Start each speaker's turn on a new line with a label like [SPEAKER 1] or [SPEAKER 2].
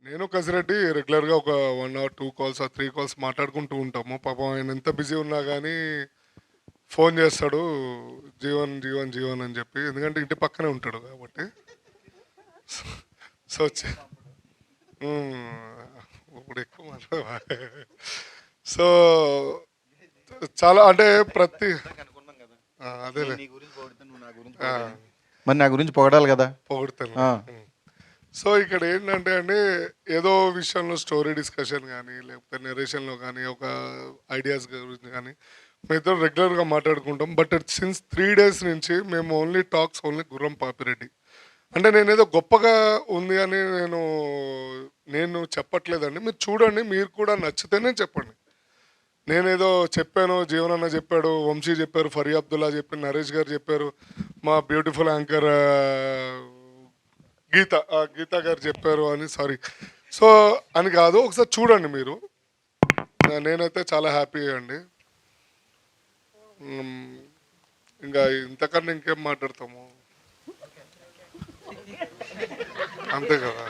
[SPEAKER 1] నేను కసిరెడ్డి రెగ్యులర్‌గా ఒక 1 ఆర్ 2 కాల్స్ ఆర్ 3 కాల్స్ మాట్లాడుకుంటూ ఉంటాము. పాపం ఆయన ఎంత బిజీ ఉన్నా గానీ ఫోన్ చేస్తాడు. జీవన్, జీవన్, జీవన్ అని చెప్పి. ఎందుకంటే ఇంటి పక్కనే ఉంటాడు కాబట్టి. సో, హ్మ్. ఇప్పుడు ఎక్కువ మాట్లాడవా? సో, చాలా అంటే ప్రతి అదేలే. ఆ!
[SPEAKER 2] మరి నా గురించి పొగడాలి కదా.
[SPEAKER 1] పొగుడుతాను.
[SPEAKER 2] ఆ,
[SPEAKER 1] సో, ఇక్కడ ఏంటంటే అండి, ఏదో విషయంలో స్టోరీ డిస్కషన్ గానీ, లేకపోతే నరేషన్‌లో గానీ, ఒక ఐడియాస్ గురించి గానీ, మేమిద్దరం రెగ్యులర్‌గా మాట్లాడుకుంటాం. బట్ సిన్స్ 3 డేస్ నుంచి మేము ఓన్లీ టాక్స్ ఓన్లీ గుర్రం పాపిరెడ్డి. అంటే నేనేదో గొప్పగా ఉంది అని నేను చెప్పట్లేదండి. మీరు చూడండి. మీరు కూడా నచ్చితేనే చెప్పండి. నేనేదో చెప్పాను, జీవనన్న చెప్పాడు, వంశీ చెప్పారు, ఫరీ అబ్దుల్లా చెప్పారు, నరేష్ గారు చెప్పారు, మా బ్యూటిఫుల్ యాంకర్ గీత గారు చెప్పారు అని సారీ. సో, అని కాదు. ఒకసారి చూడండి మీరు. నేనైతే చాలా హ్యాపీ అండి. హ్మ్. ఇంకా ఇంతకన్నా ఇంకేం మాట్లాడతాము. అంతే కదా!